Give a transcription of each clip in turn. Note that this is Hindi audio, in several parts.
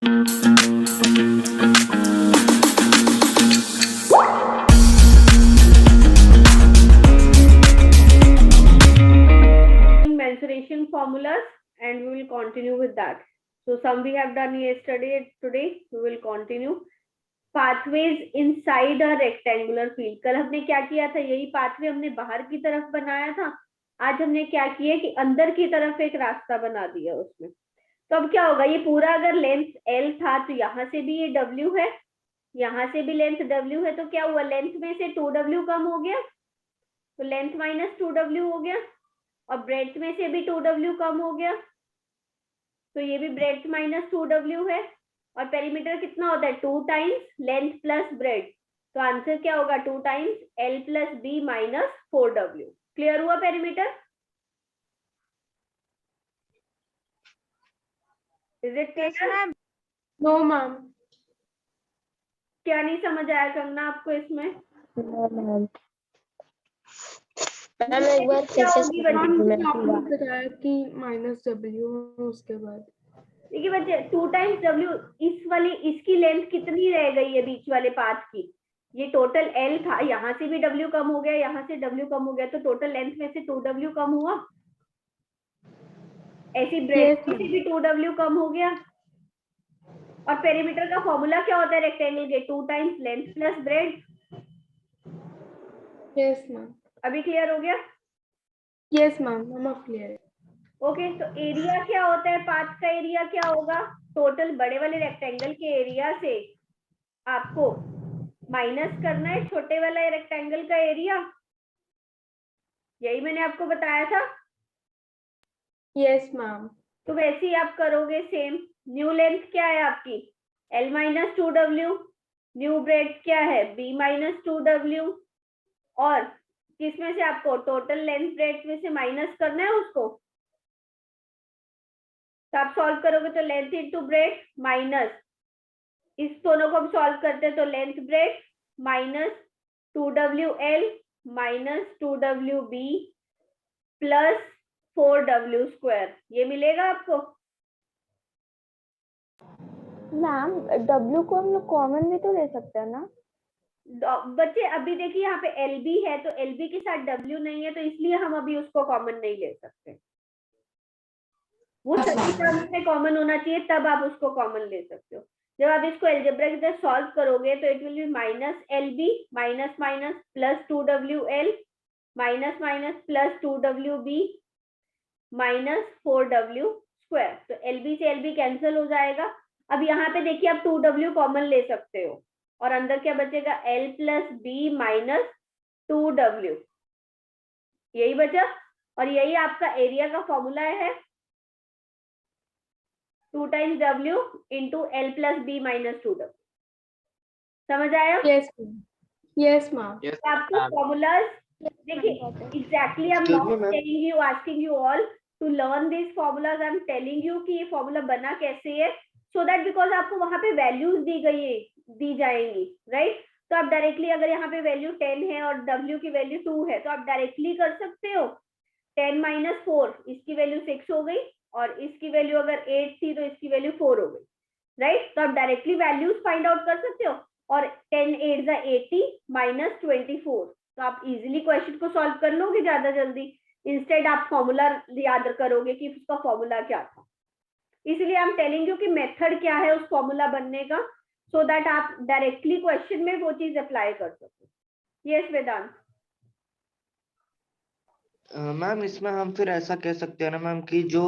Mensuration formulas, and we will continue with that. So some we have done yesterday, today we will continue. Pathways inside a rectangular field. कल हमने क्या किया था, यही पाथवे हमने बाहर की तरफ बनाया था. आज हमने क्या किया कि अंदर की तरफ एक रास्ता बना दिया उसमें. तो अब क्या होगा, ये पूरा अगर लेंथ L था तो यहाँ से भी ये W है, यहाँ से भी लेंथ W है, तो क्या हुआ, लेंथ में से 2W कम हो गया, तो लेंथ माइनस 2W हो गया, और ब्रेड्थ में से भी 2W कम हो गया, तो ये भी ब्रेड्थ माइनस 2W है. और पेरीमीटर कितना होता है, 2 टाइम्स लेंथ प्लस ब्रेड, तो आंसर क्या होगा, 2 times L plus B minus 4W. Clear हुआ perimeter? Is it clear? No ma'am. क्या नहीं समझ आया कंगना आपको इसमें? मैम एक बार फिर से बताया कि -W उसके बाद. देखिए बच्चे, 2 टाइम्स W, इस वाली इसकी लेंथ कितनी रह गई है बीच वाले पाथ की, ये टोटल L था, यहाँ से भी W कम हो गया, यहाँ से W कम हो गया, तो टोटल लेंथ में से 2W कम हुआ. ऐसी ब्रेड्थ से भी 2W कम हो गया. और पेरीमीटर का फॉर्मूला क्या होता है रेक्टेंगल के, 2 times length plus bread. Yes ma'am. अभी क्लियर हो गया? Yes ma'am, I am clear. Okay, तो एरिया क्या होता है, पाथ का एरिया क्या होगा, टोटल बड़े वाले रेक्टेंगल के एरिया से आपको माइनस करना है छोटे वाला रेक्टेंगल का एरिया. यही मैंने आपको बताया था. Yes ma'am. तो वैसे ही आप करोगे सेम. न्यू लेंथ क्या है आपकी, L minus 2W. New bread क्या है, B माइनस 2W. और किसमें से आपको टोटल लेंथ ब्रेड में से माइनस करना है उसको, तो आप सॉल्व करोगे तो लेंथ इंटू ब्रेड माइनस, इस दोनों को हम सॉल्व करते हैं तो length bread minus 2WL minus 2WB plus 4W square, ये मिलेगा आपको. मैम W को हम लोग कॉमन भी तो ले सकते हैं ना बच्चे? अभी देखिए यहाँ पे LB है, तो LB के साथ W नहीं है, तो इसलिए हम अभी उसको कॉमन नहीं ले सकते. वो सभी टर्म्स में कॉमन होना चाहिए, तब आप उसको कॉमन ले सकते हो. जब आप इसको अलजेब्रा की तरह सॉल्व करोगे तो it will be minus LB minus minus plus 2WL minus minus plus 2WB minus 4W square. तो LB से LB कैंसिल हो जाएगा. अब यहाँ पे देखिए आप 2W कॉमन ले सकते हो, और अंदर क्या बचेगा, L plus B minus 2W, यही बचा. और यही आपका एरिया का फॉर्मूला है, 2 times W into L plus B minus 2W. समझ आया? Yes ma'am. Yes ma'am. आपको फॉर्मूलाज देखिए exactly, I am not telling you, asking you all to learn this formulas. I am telling you कि ये फॉर्मूला बना कैसे है, सो दैट बिकॉज आपको वहां पे वैल्यूज दी जाएंगी, राइट? तो आप डायरेक्टली, अगर यहाँ पे वैल्यू 10 है और W की वैल्यू 2 है, तो आप डायरेक्टली कर सकते हो. 10 माइनस 4, इसकी वैल्यू 6 हो गई, और इसकी वैल्यू अगर 8 थी तो इसकी वैल्यू 4 हो गई, राइट? तो आप डायरेक्टली वैल्यूज फाइंड आउट कर सकते हो. और 10 8 80 माइनस 24, तो आप इजीली क्वेश्चन को सॉल्व कर लोगे ज्यादा जल्दी. इंस्टेड आप फॉर्मूला याद करोगे कि उसका फॉर्मूला क्या था. इसलिए आई एम टेलिंग यू कि मेथड क्या है उस फॉर्मूला बनने का, सो दैट आप डायरेक्टली क्वेश्चन में वो चीज अप्लाई कर सको. यस वेदांत. मैम इसमें हम फिर ऐसा कह सकते हैं ना मैम कि जो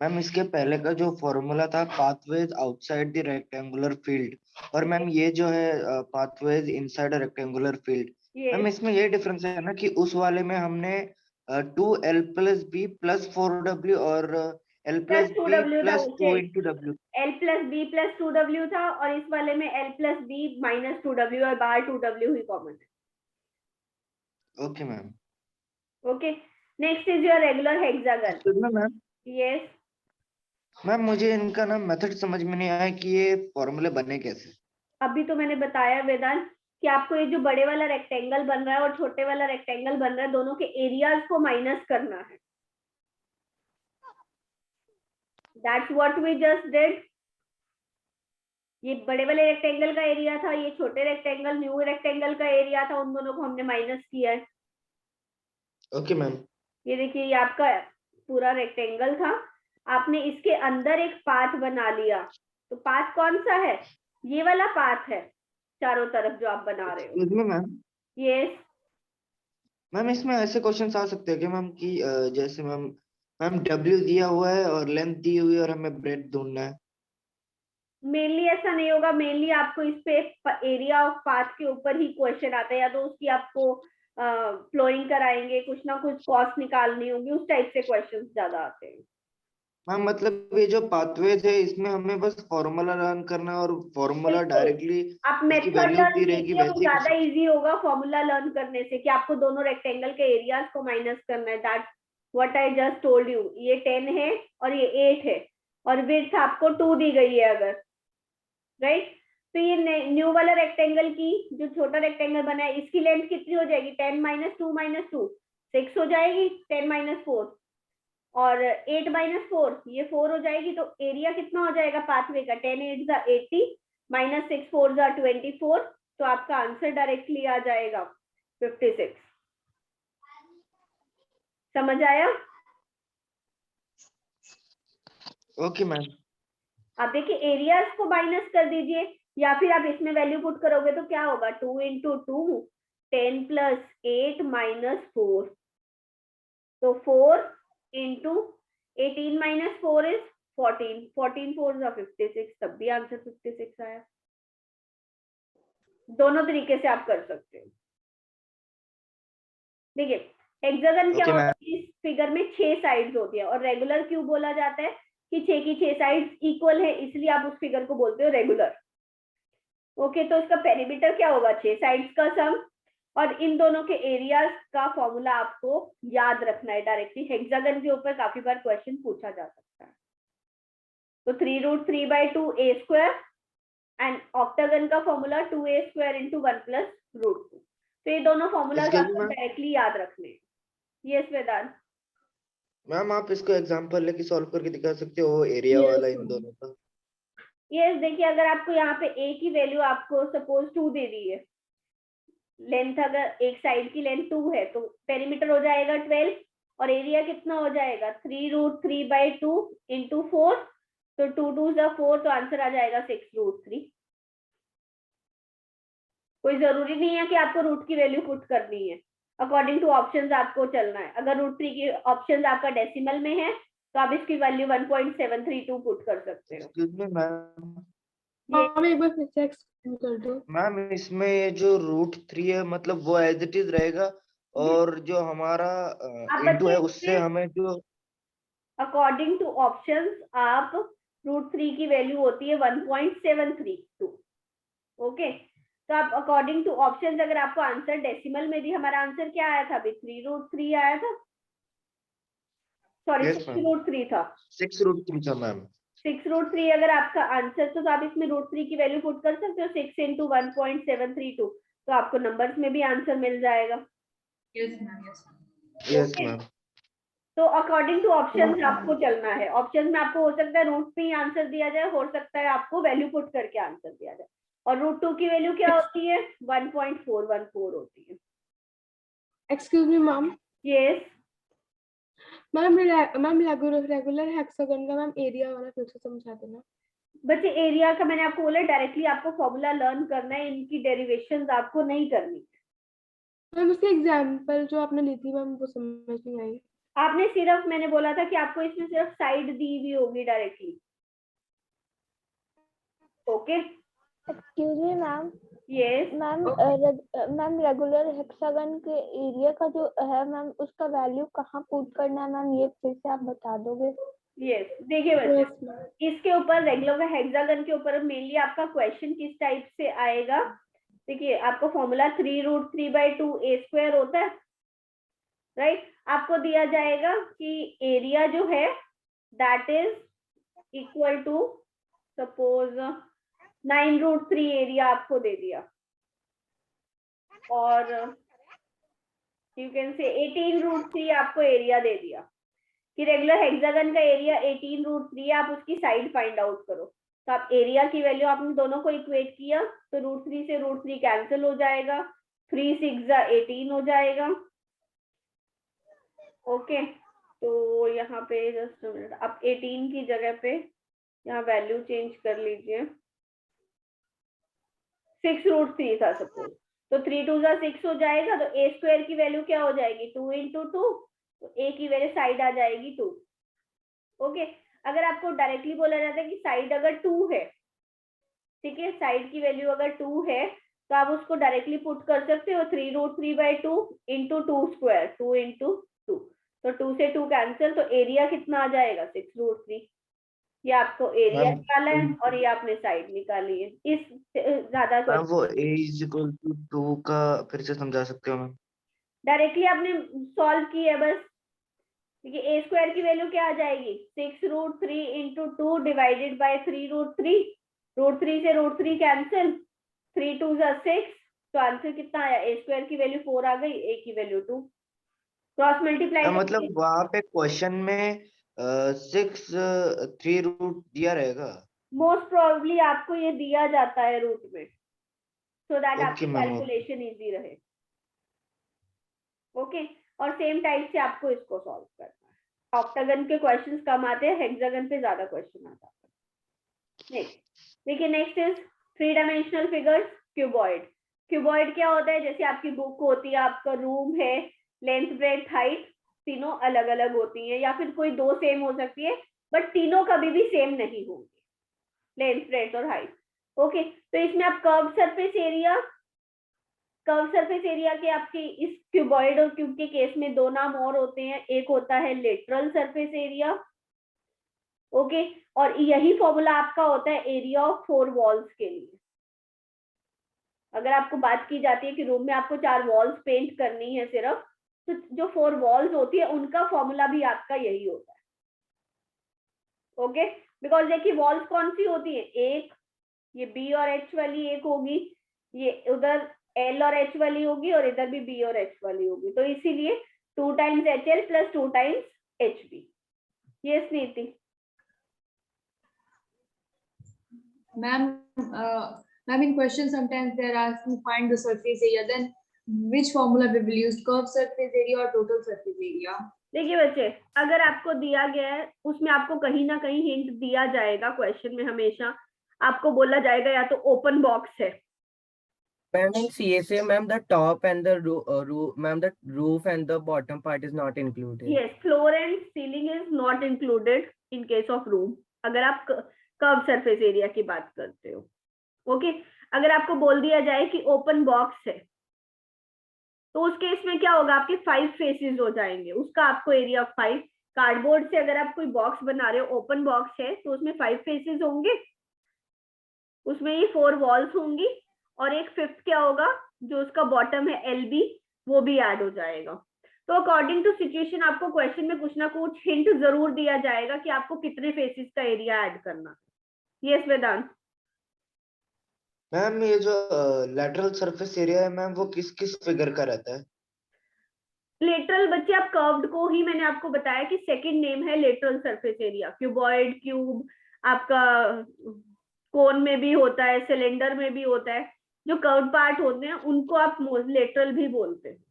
मैम इसके पहले का जो फॉर्मूला था pathways outside the rectangular field, और मैम ये जो है pathways inside a rectangular field, ma'am इसमें ये डिफरेंस है ना कि उस वाले में हमने 2L plus B plus 4W और L plus B plus 2 into W. L plus B plus 2W था, और इस वाले में L plus B minus 2W, और बाहर 2W ही कॉमन है. Okay ma'am. Okay, next is your regular hexagon. Ma'am yes ma'am मुझे इनका ना मेथड समझ में नहीं आया कि ये फॉर्मूले बने कैसे. अभी तो मैंने बताया वेदांत कि आपको ये जो बड़े वाला रेक्टेंगल बन रहा है और छोटे वाला रेक्टेंगल बन रहा है, दोनों के एरियाज को माइनस करना है. That's what we just did. ये बड़े वाले रेक्टेंगल का एरिया था, ये छोटे रेक्टेंगल न्यू रेक्टेंगल का एरिया था, उन दोनों को हमने माइनस किया है। Okay ma'am. ये देखिए ये आपका पूरा रेक्टेंगल था, आपने इसके अंदर एक पाथ बना लिया, तो पाथ कौन सा है? ये वाला पाथ है चारों तरफ जो आप बना रहे हो। Excuse me ma'am, yes ma'am इसमें ऐसे क्वेश्चंस आ सकते हैं कि मैम कि जैसे मैम मैम W दिया हुआ है और लेंथ दी हुई है और हमें ब्रेड ढूंढना है। मेनली ऐसा नहीं होगा, मेनली आपको इस पे एरिया ऑफ पाथ के ऊपर ही क्वेश्चन आता है, या तो उसकी आपको फ्लोइंग कराएंगे, कुछ ना कुछ कॉस्ट निकालनी होगी, उस टाइप से क्वेश्चन ज्यादा आते हैं। मैम मतलब ये जो पाथवेज है इसमें हमें बस फॉर्मूला लर्न करना है और फॉर्मूला डायरेक्टली आप उसकी मेथड वैल्यूज लर्न दी रहेगी कीजिए, वो वैसे ही ज्यादा इजी होगा फॉर्मूला लर्न करने से, कि आपको दोनों रेक्टेंगल के एरियाज को माइनस करना है। That what I just told you, ये 10 है और ये 8 है, और विड्थ आपको 2 दी गई है अगर, राइट। तो ये न्यू वाला रेक्टेंगल की जो छोटा रेक्टेंगल बना है, इसकी लेंथ कितनी हो जाएगी? 10 माइनस 2 माइनस 2 6 हो जाएगी, 10 माइनस 4, और 8 माइनस 4 ये 4 हो जाएगी। तो एरिया कितना हो जाएगा पाथवे का? 10 8 जा 80 माइनस 6 4 जा 24, तो आपका आंसर डायरेक्टली आ जाएगा 56। समझ आया? Okay ma'am. आप देखिए एरियाज को माइनस कर दीजिए, या फिर आप इसमें वैल्यू पुट करोगे तो क्या होगा? 2 इंटू 2 10 प्लस 8 माइनस 4, तो 4 इंटू 18 माइनस 4 इज 14, 14 4 जा 56, तब भी आंसर 56 आया। दोनों तरीके से आप कर सकते हो। देखिए हेक्सागन क्या ओके होता मैम। है? इस फिगर में 6 साइड्स होती है, और रेगुलर क्यों बोला जाता है? कि 6 की 6 साइड्स इक्वल है, इसलिए आप उस फिगर को बोलते हो रेगुलर। ओके, तो इसका पेरीमीटर क्या होगा? 6 साइड्स का सम, और इन दोनों के एरियाज का फॉर्मूला आपको याद रखना है डायरेक्टली। हेक्सागन के ऊपर काफी बार क्वेश्चन पूछा जा सकता है। तो 3√3/2 a स्क्वायर, एंड ऑक्टागन का formula 2a square into 1 plus √2। तो ये दोनों फॉर्मूलाज Excuse me, आपको मैम। डायरेक्टली याद रखने हैं। यस वेदांत। मैम आप इसको एग्जांपल लेके सॉल्व करके दिखा सकते हो एरिया Yes, वाला इन ma'am. दोनों का? यस देखिए अगर आपको यहाँ पे a की वैल्यू आपको सपोज 2 दे दी है, लेंथ अगर एक साइड की लेंथ 2 है, तो पेरीमीटर हो जाएगा 12, और एरिया कितना हो जाएगा? 3√3/2 इंटू 4, तो 2 2 जा 4, तो आंसर आ जाएगा 6√3। कोई जरूरी नहीं है कि आपको रूट की वैल्यू पुट करनी है, अकॉर्डिंग टू ऑप्शंस आपको चलना है। अगर √3 की ऑप्शंस आपका डेसिमल में है तो आप इसकी वैल्यू 1.732 पुट कर सकते हो। Excuse me ma'am. मैम एक बार फिर से एक्सप्लेन कर दो। मैम इसमें ये जो √3 है मतलब वो एज इट इज रहेगा, और जो हमारा आप इंटू है बच्चे उससे हमें जो अकॉर्डिंग टू ऑप्शंस आप √3 की वैल्यू होती है 1.732। ओके, तो आप अकॉर्डिंग टू ऑप्शंस, अगर आपको आंसर डेसिमल में भी, हमारा आंसर क्या आया था अभी? 3√3 आया था, सॉरी यस मैम 6√3 था। 6√3 था मैम। 6√3 अगर आपका आंसर, तो आप इसमें √3 की वैल्यू पुट कर सकते हो, 6 इंटू 1.732, तो आपको नंबर्स में भी आंसर मिल जाएगा। Yes ma'am, yes yes okay, ma'am. तो अकॉर्डिंग टू ऑप्शंस आपको चलना है। ऑप्शंस में आपको हो सकता है रूट पे ही आंसर दिया जाए, हो सकता है आपको वैल्यू पुट करके आंसर दिया जाए। और √2 की वैल्यू क्या होती है? 1.414 होती है। Excuse me ma'am. Yes ma'am regular hexagon का मैम एरिया वाला फिर से समझा देना। बच्चे, एरिया का मैंने आपको बोला डायरेक्टली आपको फॉर्मूला लर्न करना है, इनकी डेरिवेशंस आपको नहीं करनी। मैम उसकी एग्जांपल जो आपने ली थी मैम वो समझ नहीं आई। आपने सिर्फ, मैंने बोला था कि आपको इसमें सिर्फ साइड दी हुई होगी directly. Okay excuse me ma'am. Yes ma'am regular hexagon के एरिया का जो है मैम उसका वैल्यू कहाँ पुट करना है मैम, ये फिर से आप बता दोगे? यस देखिए बच्चे, यस मैम। इसके ऊपर रेगुलर का हेक्सागन के ऊपर मेनली आपका क्वेश्चन किस टाइप से आएगा? देखिए आपको फॉर्मूला 3√3/2 a स्क्वायर होता है, राइट। आपको दिया जाएगा कि एरिया जो है that is equal to suppose 9√3 area आपको दे दिया, और यू कैन से 18√3 आपको एरिया दे दिया, कि रेगुलर हेक्सागन का एरिया 18√3 है, आप उसकी साइड फाइंड आउट करो। तो आप एरिया की वैल्यू आपने दोनों को इक्वेट किया तो √3 से √3 कैंसिल हो जाएगा, 3 6 18 हो जाएगा। ओके, तो यहाँ पे जस्ट मिनट, आप 18 की जगह पे यहाँ वैल्यू चेंज कर लीजिए, 6√3 था सपोज, तो 3 2 6 हो जाएगा, तो a स्क्वायर की वैल्यू क्या हो जाएगी 2 × 2, तो a की वैल्यू साइड आ जाएगी 2। ओके, अगर आपको डायरेक्टली बोला जाता है कि साइड अगर 2 है, ठीक है, साइड की वैल्यू अगर 2 है तो आप उसको डायरेक्टली पुट कर सकते हो 3√3/2 × 2 स्क्वायर, 2 × 2, तो 2 से 2 कैंसिल, तो एरिया कितना आ जाएगा 6√3। ये आपको एरिया मैम निकाला है और ये आपने साइड निकाली है। इस ज्यादा मैम वो a = 2 का फिर से समझा सकते हो मैम? डायरेक्टली आपने सॉल्व की है बस। देखिए a स्क्वायर की वैल्यू क्या आ जाएगी 6√3 × 2 डिवाइडेड बाय 3√3, √3 से √3 कैंसिल, 3 2 6, तो आंसर कितना आया, a स्क्वायर की वैल्यू 4 आ गई, a की वैल्यू 2, क्रॉस मल्टीप्लाई मतलब वहां पे क्वेश्चन में 6 3 रूट दिया रहेगा। मोस्ट प्रोबेबली आपको ये दिया जाता है रूट में, सो दैट आपकी okay ma'am, okay. Calculation easy रहे। ओके, और सेम टाइप से आपको इसको सॉल्व करना है। ऑक्टागन के क्वेश्चंस कम आते हैं, हेक्सागन पे ज्यादा क्वेश्चन आता है। नेक्स्ट देखिए, next is 3 dimensional figures, cuboid. Cuboid क्या होता है, जैसे आपकी बुक होती है, आपका रूम है, लेंथ ब्रेड्थ हाइट तीनों अलग अलग होती है, या फिर कोई दो सेम हो सकती है बट तीनों कभी भी सेम नहीं होंगी, लेंथ ब्रेड्थ और हाइट। ओके, तो इसमें आप curve surface area, curve surface area के आपके इस क्यूबॉइड और क्यूब के केस में दो नाम और होते हैं, एक होता है लेटरल सरफेस एरिया। ओके, और यही फॉर्मूला आपका होता है एरिया ऑफ 4 वॉल्स के लिए। अगर आपको बात की जाती है कि रूम में आपको 4 वॉल्स पेंट करनी है सिर्फ, तो जो 4 वॉल्स होती है उनका फॉर्मूला भी आपका यही होता है। ओके, बिकॉज देखिए वॉल्स कौन सी होती है, एक ये बी और एच वाली एक होगी, ये उधर एल और एच वाली होगी, और इधर भी बी और एच वाली होगी, तो इसीलिए 2 टाइम्स HL + 2 टाइम्स HB। ये नीति Ma'am, ma'am, in question sometimes they are asked to find the surface area. Then which formula we will use? Curved surface area or total surface area? देखिए बच्चे, अगर आपको दिया गया है उसमें आपको कहीं ना कहीं हिंट दिया जाएगा, क्वेश्चन में हमेशा आपको बोला जाएगा या तो ओपन बॉक्स है। Ma'am, in CSA, ma'am, the top and the ma'am, the roof and the bottom part is not included. Yes, floor and ceiling is not included in case of room, अगर आप कर्व सरफेस एरिया की बात करते हो। ओके, अगर आपको बोल दिया जाए कि ओपन बॉक्स है तो उस केस में क्या होगा, आपके 5 फेसेस हो जाएंगे, उसका आपको एरिया 5, कार्डबोर्ड से अगर आप कोई बॉक्स बना रहे हो, ओपन बॉक्स है तो उसमें 5 फेसेस होंगे, उसमें ये 4 वॉल्स होंगी, और एक 5th क्या होगा जो उसका बॉटम है LB, वो भी ऐड हो जाएगा। तो अकॉर्डिंग टू सिचुएशन आपको क्वेश्चन में कुछ ना कुछ हिंट जरूर दिया जाएगा कि आपको कितने फेसेस का एरिया ऐड करना है। यस वेदांत। मैम ये जो लेटरल सरफेस एरिया है मैम, वो किस किस फिगर का रहता है? लेटरल बच्चे, आप कर्व्ड को ही मैंने आपको बताया कि सेकंड नेम है lateral surface area. Cuboid, cube आपका कोन में भी होता है, सिलेंडर में भी होता है, जो कर्व पार्ट होते हैं उनको आप लेटरल भी बोलते हैं।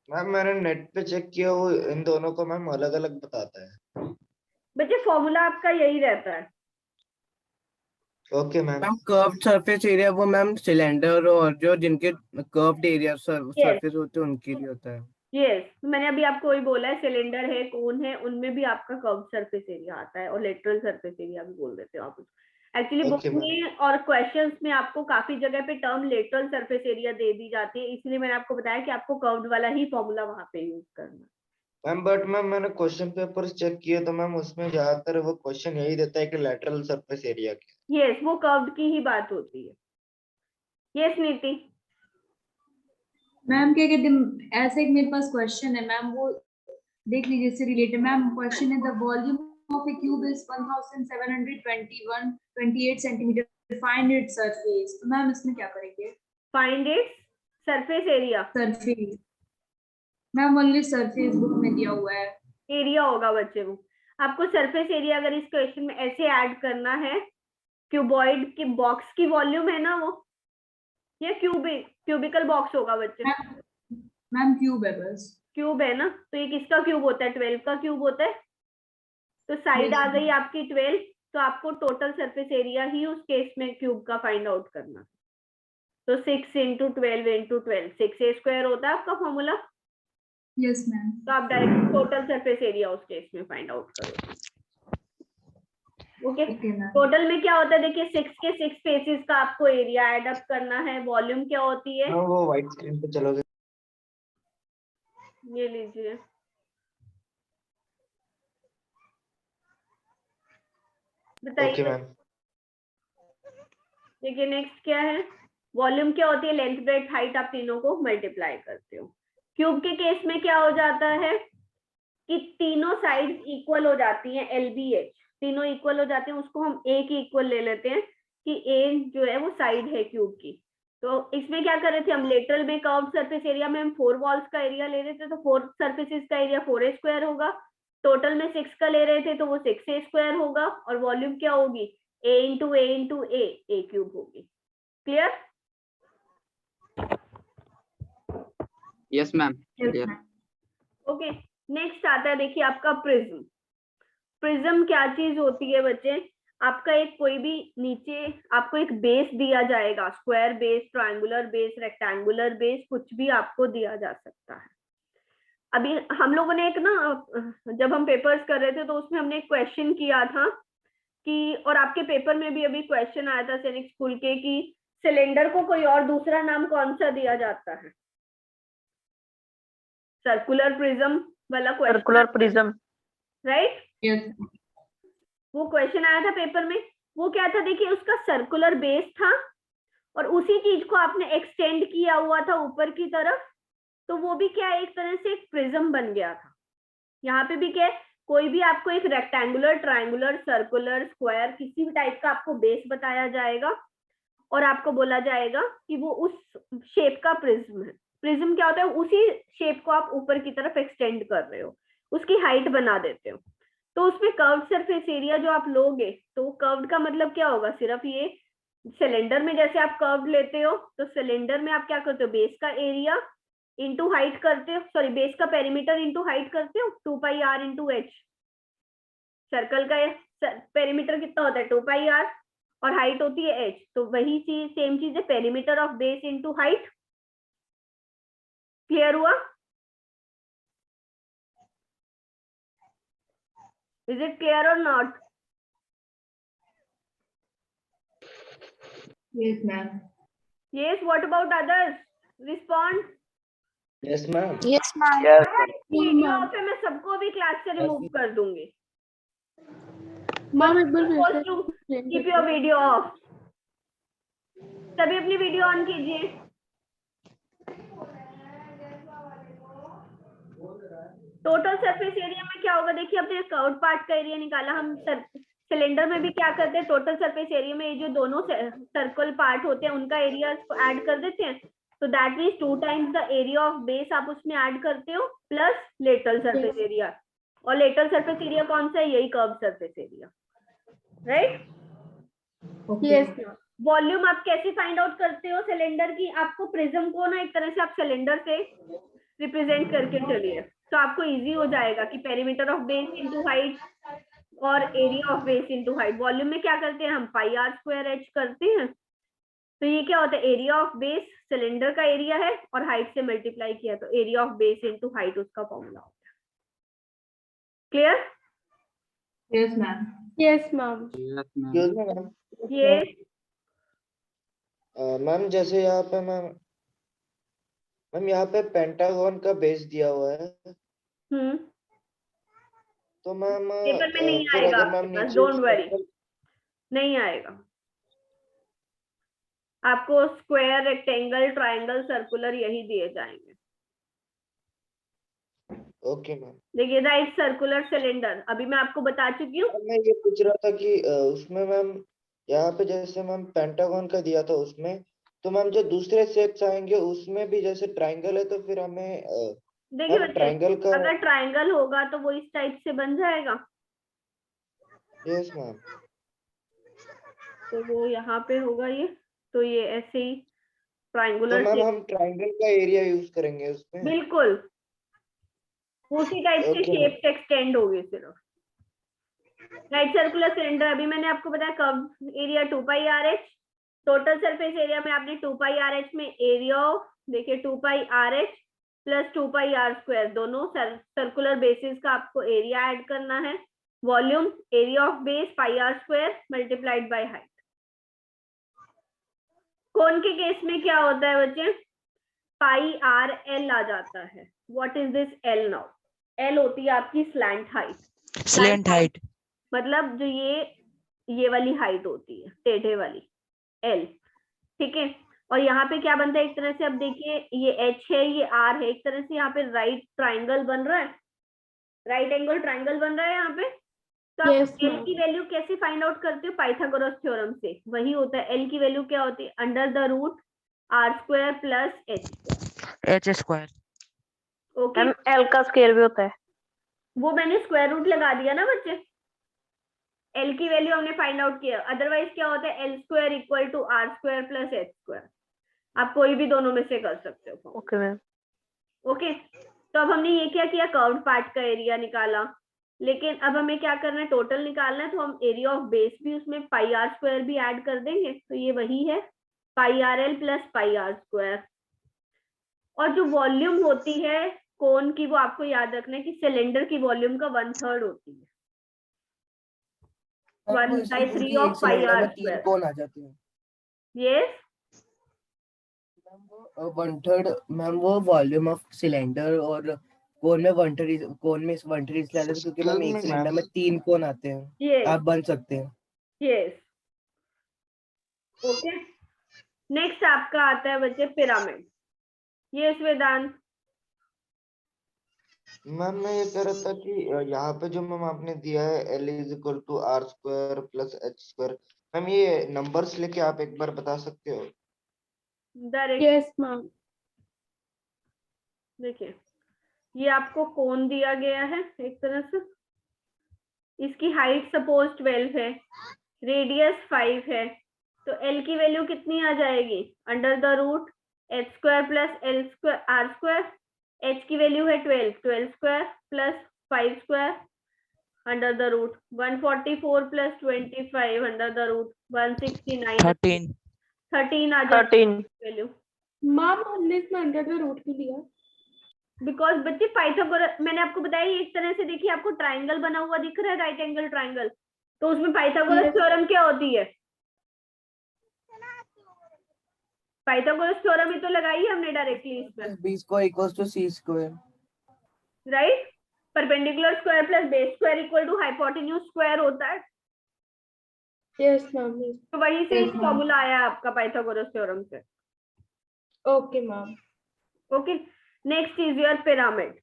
मैम मैंने नेट पे चेक किया, वो इन दोनों को मैम अलग अलग बताता है। बच्चे फॉर्मूला आपका यही रहता है। Okay ma'am. Ma'am, curved surface area वो मैम सिलेंडर और जो जिनके कर्व्ड एरिया सरफेस होते हैं उनके लिए होता है। यस, मैंने अभी आपको वही बोला है, सिलेंडर है, कोन है, उनमें भी आपका कर्व सरफेस एरिया आता है, और लेटरल सरफेस एरिया भी बोल देते हो आप उसको। Actually book Okay, ma'am. में और क्वेश्चंस में आपको काफी जगह पे टर्म लेटरल सरफेस एरिया दे दी जाती है, इसलिए मैंने आपको बताया कि आपको कर्व्ड वाला ही फॉर्मूला वहां पे यूज करना। मैम बट मैम मैंने क्वेश्चन पेपर चेक किए तो मैम उसमें ज्यादातर वो क्वेश्चन यही देता है कि लेटरल सरफेस एरिया क्या। यस, वो कर्व्ड की ही बात होती है। यस नीति। मैम क्या कहते हैं, ऐसे एक मेरे पास क्वेश्चन है मैम, वो देख लीजिए इससे रिलेटेड। मैम क्वेश्चन है, the volume of A cube is 1728 centimetre, find its surface. तो मैम इसमें क्या करेंगे? Find its surface area. Surface ma'am, only surface book में दिया हुआ है। एरिया होगा बच्चे, वो आपको सरफेस एरिया अगर इस क्वेश्चन में ऐसे ऐड करना है क्यूबॉइड की बॉक्स की वॉल्यूम है ना वो, या क्यूबिकल बॉक्स होगा बच्चे? मैम क्यूब है बस। क्यूब है ना, तो ये किसका क्यूब होता है? 12 का क्यूब होता है। तो साइड Yes, आ गई ma'am. आपकी 12, तो आपको टोटल सरफेस एरिया ही उस केस में क्यूब का फाइंड आउट करना। तो 6 इंटू 12 इंटू 12, 6a स्क्वायर होता है आपका फॉर्मूला। Yes, ma'am. तो आप डायरेक्ट टोटल सरफेस एरिया उस केस में फाइंड आउट करो। Okay, Okay, ma'am. टोटल में क्या होता है? देखिए 6 के 6 फेसेस का आपको एरिया एड अप करना है। वॉल्यूम क्या होती है? हाँ, वो व्हाइट स्क्रीन पे चलोगे। ये लीजिए, ओके बताइए। मैम। देखिए नेक्स्ट क्या है? वॉल्यूम क्या होती है? लेंथ ब्रेड्थ हाइट, आप तीनों को मल्टीप्लाई करते हो। क्यूब के केस में क्या हो जाता है कि तीनों साइड्स इक्वल हो जाती हैं, LBH तीनों इक्वल हो जाते हैं। उसको हम A की इक्वल ले लेते हैं कि A जो है वो साइड है क्यूब की। तो इसमें क्या कर रहे थे हम? लेटरल में कर्व्ड सरफेस एरिया में हम 4 वॉल्स का एरिया ले रहे थे, तो 4 सरफेसेस का एरिया 4a स्क्वायर होगा। टोटल में 6 का ले रहे थे, तो वो 6a स्क्वायर होगा। और वॉल्यूम क्या होगी? A into A into A cube होगी। Clear? Yes ma'am. Yes, ma'am. Okay, next आता है देखिए आपका प्रिज्म। प्रिज्म क्या चीज होती है बच्चे? आपका एक कोई भी नीचे आपको एक बेस दिया जाएगा, square base, triangular base, rectangular base, कुछ भी आपको दिया जा सकता है। अभी हम लोगों ने एक ना, जब हम पेपर्स कर रहे थे तो उसमें हमने एक क्वेश्चन किया था कि, और आपके पेपर में भी अभी क्वेश्चन आया था सैनिक स्कूल के, कि सिलेंडर को कोई और दूसरा नाम कौन सा दिया जाता है? सर्कुलर प्रिज्म वाला question. Circular prism, right? Yes. वो क्वेश्चन आया था पेपर में। वो क्या था? देखिए उसका सर्कुलर बेस था और उसी चीज को आपने एक्सटेंड किया हुआ था ऊपर की तरफ, तो वो भी क्या एक तरह से एक प्रिज्म बन गया था। यहाँ पे भी क्या है? कोई भी आपको एक रेक्टेंगुलर, ट्रायंगुलर, सर्कुलर, स्क्वायर, किसी भी टाइप का आपको बेस बताया जाएगा और आपको बोला जाएगा कि वो उस शेप का प्रिज्म है। प्रिज्म क्या होता है? उसी शेप को आप ऊपर की तरफ एक्सटेंड कर रहे हो, उसकी हाइट बना देते हो। तो उसमें कर्व्ड सरफेस एरिया जो आप लोगे, तो कर्व्ड का मतलब क्या होगा? सिर्फ ये सिलेंडर में जैसे आप कर्व्ड लेते हो, तो सिलेंडर में आप क्या करते हो? बेस का एरिया इंटू हाइट करते हो, सॉरी बेस का पेरीमीटर इंटू हाइट करते हो, 2πr इंटू h। सर्कल का पेरीमीटर कितना होता है? 2πr, और हाइट होती है h। तो वही चीज, सेम चीज है, perimeter of base into height. Clear हुआ? इज इट क्लियर और not? Yes, ma'am. Yes, what about others? Respond. Yes ma'am. Yes ma'am, video of है, मैं सबको अभी क्लास से रिमूव कर दूंगी। मैम एक बार Supposed फिर to से keep your video off. सभी अपनी वीडियो ऑन कीजिए। टोटल सरफेस एरिया में क्या होगा? देखिए अपने कर्व्ड पार्ट का एरिया निकाला। हम सिलेंडर में भी क्या करते हैं? टोटल सरफेस एरिया में ये जो दोनों सर्कल पार्ट होते हैं उनका एरिया ऐड कर देते हैं। तो that means 2 times the area of base आप उसमें ऐड करते हो, प्लस लेटरल सरफेस एरिया। और लेटरल सरफेस एरिया कौन सा है? यही curve surface area, right? Yes volume आप कैसे फाइंड आउट करते हो सिलेंडर की? आपको प्रिज्म को ना एक तरह से आप सिलेंडर से रिप्रेजेंट करके चलिए, तो आपको इजी हो जाएगा कि perimeter of base into height और area of base into height. Volume में क्या करते हैं हम? πr स्क्वायर h करते हैं। तो ये क्या होता है? एरिया ऑफ बेस सिलेंडर का एरिया है और हाइट से मल्टीप्लाई किया, तो area of base into height उसका फॉर्मूला होता है। Clear? Yes, ma'am. Yes ma'am. Yes ma'am. Ma'am, ये मैम जैसे यहाँ पे मैम यहाँ पे पेंटागन का बेस दिया हुआ है, तो मैम पेपर में नहीं फिर आएगा अगर मैम आपके पास, नीचे डोंट वरी, नहीं आएगा। आपको स्क्वायर, रेक्टेंगल, ट्रायंगल, सर्कुलर यही दिए जाएंगे। Okay ma'am. देखिए राइट, सर्कुलर सिलेंडर अभी मैं आपको बता चुकी हूँ। मैं ये पूछ रहा था कि उसमें मैम यहाँ पे जैसे मैम पेंटागन का दिया था उसमें, तो मैम जो दूसरे शेप्स आएंगे उसमें भी जैसे ट्रायंगल है, तो फिर हमें देखिए मैम बच्चे, ट्रायंगल का। अगर ट्रायंगल होगा तो वो इस टाइप से बन जाएगा। Yes ma'am. तो वो यहाँ पे होगा ये, तो ये ऐसे ही तो ट्राइंगुलर मैम शेप, हम ट्राइंगल का एरिया यूज करेंगे उसमें। बिल्कुल उसी टाइप से Okay, शेप एक्सटेंड होगी सिर्फ। राइट सर्कुलर सिलेंडर, अभी मैंने आपको बताया curve area 2 pi R H, total surface area में आपने 2 पाई आर एच में एरिया ऑफ देखिए 2 pi R H plus 2 pi R square, दोनों सर्कुलर बेसिस का आपको एरिया ऐड करना है। Volume area of base pi R square multiplied by height. Cone के केस में क्या होता है बच्चे, पाई आर एल आ जाता है। What is this L now? L होती है आपकी स्लैंट हाइट। स्लैंट हाइट मतलब जो ये वाली हाइट होती है टेढ़े वाली, एल, ठीक है। और यहाँ पे क्या बनता है एक तरह से, अब देखिए ये एच है ये आर है, एक तरह से यहाँ पे राइट ट्राइंगल बन रहा है, राइट एंगल ट्राइंगल बन रहा है यहाँ पे। तो आप Yes, एल ma'am. की वैल्यू कैसे फाइंड आउट करते हो? पाइथागोरस थ्योरम से। वही होता है, एल की वैल्यू क्या होती है, under the root R square plus H square. H square. Okay, L का स्क्वायर भी होता है। वो मैंने स्क्वायर रूट लगा दिया ना बच्चे, एल की वैल्यू हमने फाइंड आउट किया। अदरवाइज क्या होता है, L square equal to R square plus H square. आप कोई भी दोनों में से कर सकते हो। Okay ma'am. ओके, तो अब हमने ये क्या किया, कर्व्ड पार्ट का एरिया निकाला, लेकिन अब हमें क्या करना है, टोटल निकालना है। तो हम एरिया ऑफ बेस भी उसमें पाई आर स्क्वायर भी ऐड कर देंगे, तो ये वही है pi R L plus pi R square. और जो वॉल्यूम होती है कोन की, वो आपको याद रखना है कि सिलेंडर की वॉल्यूम का 1/3 होती है, 1/3 ऑफ पाई आर तीन स्क्वायर। कोन आ जाते हैं। यस, वन थर्ड मैम वो वॉल्यूम ऑफ सिलेंडर, और कोन में वन थर्ड इसलिए आता है क्योंकि मैम एक सिलेंडर में 3 कोन आते हैं, यस आप बन सकते हैं। यस। ओके, नेक्स्ट आपका आता है बच्चे पिरामिड। यस वेदांत। मैम मैं ये कह रहा था कि यहाँ पे जो मैम आपने दिया है L is equal to R square plus H square, ma'am ये नंबर्स लेके आप एक बार बता सकते हो? Direct Yes, ma'am. देखिए, ये आपको कोन दिया गया है एक तरह से, इसकी हाइट सपोज 12 है, रेडियस 5 है, तो L की वैल्यू कितनी आ जाएगी, under the root H square plus L square R square. एच की वैल्यू है 12 square plus 5 square under the root 144 plus 25 under the root 169, 13 आ जाती है वैल्यू। Ma'am, हमने इसमें अंडर द रूट भी लिया। बिकॉज बच्चे पाइथागोरस, मैंने आपको बताया एक तरह से, देखिए आपको ट्राइंगल बना हुआ दिख रहा है, राइट एंगल ट्राइंगल, तो उसमें पाइथागोरस थ्योरम क्या होती है, पाइथागोरस थ्योरम ही तो लगाई है हमने डायरेक्टली इसमें, b square equals to c square, right. Perpendicular square plus base square equal to hypotenuse square होता है। Yes, ma'am. Yes. तो वहीं से Yes, ma'am. फॉर्मूला आया आपका पाइथागोरस थ्योरम से। Okay, ma'am. Okay, next is your pyramid.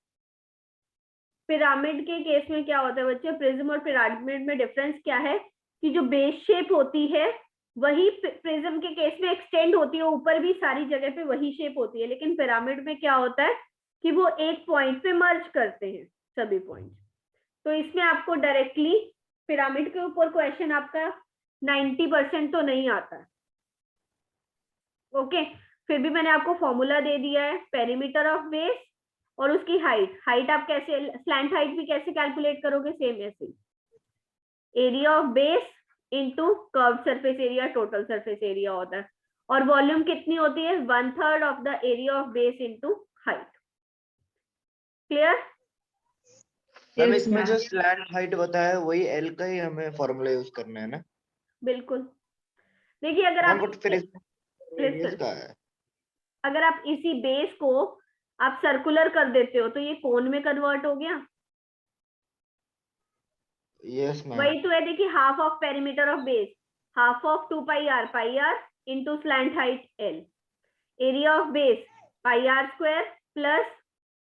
Pyramid के केस में क्या होता है बच्चे, प्रिज्म और पिरामिड में डिफरेंस क्या है कि जो बेस शेप होती है वही प्रिज्म के केस में एक्सटेंड होती है, ऊपर भी सारी जगह पे वही शेप होती है, लेकिन पिरामिड में क्या होता है कि वो एक पॉइंट पे मर्ज करते हैं सभी पॉइंट। तो इसमें आपको डायरेक्टली पिरामिड के ऊपर क्वेश्चन आपका 90% तो नहीं आता है। ओके, फिर भी मैंने आपको फॉर्मूला दे दिया है, पेरीमीटर ऑफ बेस और उसकी हाइट आप कैसे, स्लैंट हाइट भी कैसे कैलकुलेट करोगे, सेम ऐसे, area of base into curve surface area, total surface area होता है, और वॉल्यूम कितनी होती है, 1/3 of the area of base into height. Clear? Ma'am Yes, इसमें ma'am. जो स्लैंट हाइट बताया है वही L का ही हमें फॉर्मूला यूज करना है ना? बिल्कुल। देखिए अगर मैम आप बट फिर रेडियस का है, अगर आप इसी बेस को आप सर्कुलर कर देते हो तो ये कोन में कन्वर्ट हो गया। Yes ma'am. वही तो है, देखिए half of perimeter of base, half of 2 pi R into slant height L, area of base pi R square plus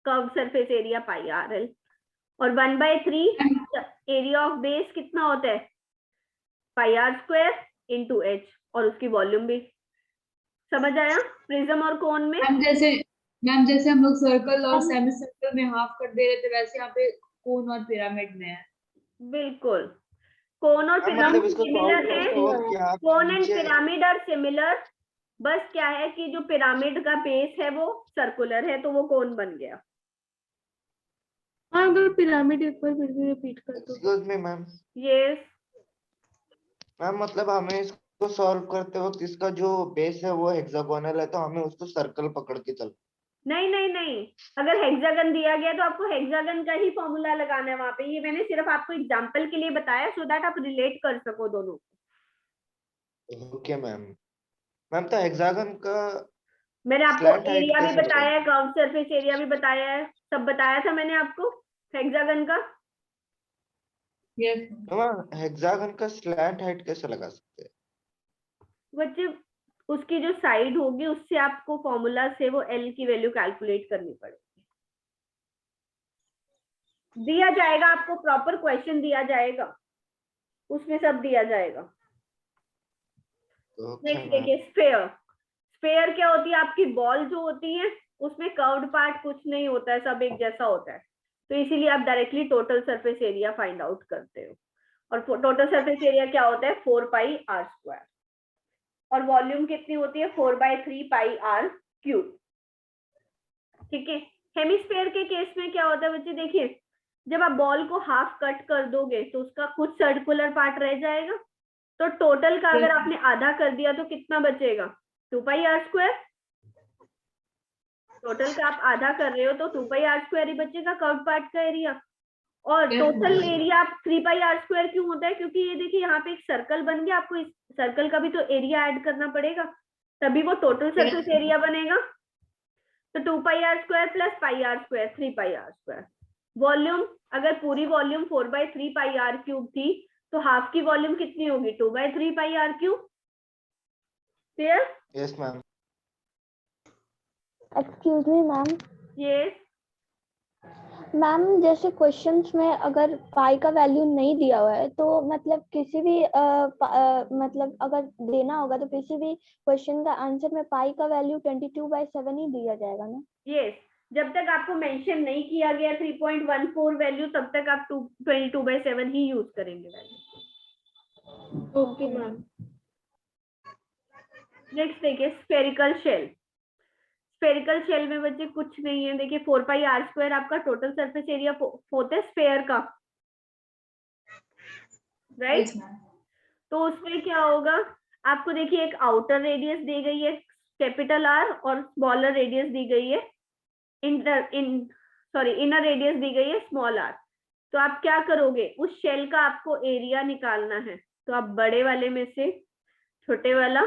curve surface area pi R L, और 1/3 एरिया ऑफ बेस कितना होता है, pi R square into H, और उसकी वॉल्यूम भी। समझ आया प्रिज्म और कोन में? मैम जैसे हम लोग सर्कल और सेमी सर्कल में हाफ कर दे रहे थे, वैसे यहाँ पे कोन और पिरामिड में है। बिल्कुल। कोन और मतलब पिरामिड इसको सिमिलर solve है, करते वक्त क्या आप कोन एंड नीचे पिरामिड आर सिमिलर, बस क्या है कि जो पिरामिड का बेस है वो सर्कुलर है तो वो कोन बन गया। हाँ अगर पिरामिड एक बार फिर भी रिपीट कर दो। Excuse me ma'am, yes ma'am मतलब हमें इसको सॉल्व करते वक्त इसका जो बेस है वो हेक्सागोनल है तो हमें उसको सर्कल पकड़ के चल। नहीं नहीं नहीं, अगर हेक्सागन दिया गया तो आपको हेक्सागन का ही फॉर्मूला लगाना है वहां पे। ये मैंने सिर्फ आपको एग्जांपल के लिए बताया सो दैट आप रिलेट कर सको दोनों। Okay ma'am. मैम तो हेक्सागन का मैंने आपको स्लैंट हाइट एरिया भी कैसे बताया है, लगाएं? कर्व सरफेस एरिया भी बताया है, सब बताया था मैंने आपको हेक्सागन का। Yes. मैम हेक्सागन का स्लैंट हाइट कैसे लगा सकते हैं? बच्चे उसकी जो साइड होगी उससे आपको फॉर्मूला से वो एल की वैल्यू कैलकुलेट करनी पड़ेगी। दिया जाएगा आपको, प्रॉपर क्वेश्चन दिया जाएगा, उसमें सब दिया जाएगा। Okay next ma'am. देखिए स्फेयर। स्फेयर क्या होती है? आपकी बॉल जो होती है उसमें कर्व्ड पार्ट कुछ नहीं होता है, सब एक जैसा होता है, तो इसीलिए आप directly total surface area find out करते हो। और टोटल सरफेस एरिया क्या होता है? 4πr²। और वॉल्यूम कितनी होती है? 4/3πr³। ठीक है। हेमिस्फेयर के केस में क्या होता है बच्चे? देखिए जब आप बॉल को हाफ कट कर दोगे तो उसका कुछ सर्कुलर पार्ट रह जाएगा, तो टोटल का अगर आपने आधा कर दिया तो कितना बचेगा? 2πr²। टोटल का आप आधा कर रहे हो तो 2πr² ही बचेगा कर्व पार्ट का एरिया। और Yes, टोटल ma'am. एरिया आप 3πr² क्यों होता है? क्योंकि ये देखिए यहाँ पे एक सर्कल बन गया, आपको इस सर्कल का भी तो एरिया ऐड करना पड़ेगा, तभी वो टोटल सरफेस Yes. एरिया बनेगा। तो 2πr² + πr², 3πr²। वॉल्यूम, अगर पूरी वॉल्यूम 4/3πr³ थी तो हाफ की वॉल्यूम कितनी होगी? 2/3πr³। Clear? Yes ma'am. Excuse me ma'am. Yes ma'am जैसे क्वेश्चंस में अगर पाई का वैल्यू नहीं दिया हुआ है तो मतलब किसी भी मतलब अगर देना होगा तो किसी भी क्वेश्चन का आंसर में पाई का वैल्यू 22/7 ही दिया जाएगा ना? यस, जब तक आपको मेंशन नहीं किया गया 3.14 वैल्यू तब तक आप 22/7 ही यूज करेंगे वैल्यू। Okay ma'am. नेक्स्ट देखिए स्फेरिकल शेल। स्फेरिकल शेल में बच्चे कुछ नहीं है, देखिए 4πr² आपका टोटल सरफेस एरिया होता है स्फेयर का, राइट? Yes, ma'am. तो उसमें क्या होगा? आपको देखिए एक आउटर रेडियस दी गई है कैपिटल R और स्मॉलर रेडियस दी गई है इनर रेडियस दी गई है स्मॉल r। तो आप क्या करोगे? उस शेल का आपको एरिया निकालना है, तो आप बड़े वाले में से छोटे वाला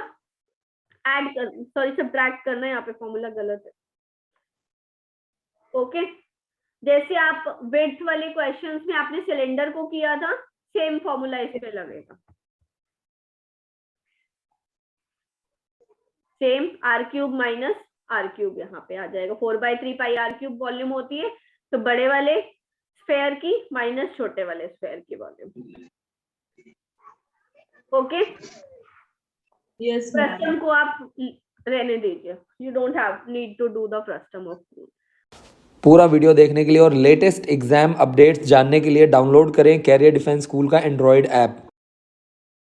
ऐड कर, सब्ट्रैक्ट करना है, यहाँ पे फॉर्मूला गलत है। ओके, जैसे आप विड्थ वाले क्वेश्चंस में आपने सिलेंडर को किया था, सेम फॉर्मूला इस पे लगेगा। सेम r³ - r³ यहाँ पे आ जाएगा। 4/3πr³ वॉल्यूम होती है, तो बड़े वाले स्फेयर की माइनस छोटे वाले स्फेयर की volume. Okay, Yes, frustum ma'am. को आप रहने दीजिए, you don't have need to do the frustum of cone. पूरा वीडियो देखने के लिए और लेटेस्ट एग्जाम अपडेट्स जानने के लिए डाउनलोड करें कैरियर डिफेंस स्कूल का एंड्रॉयड ऐप।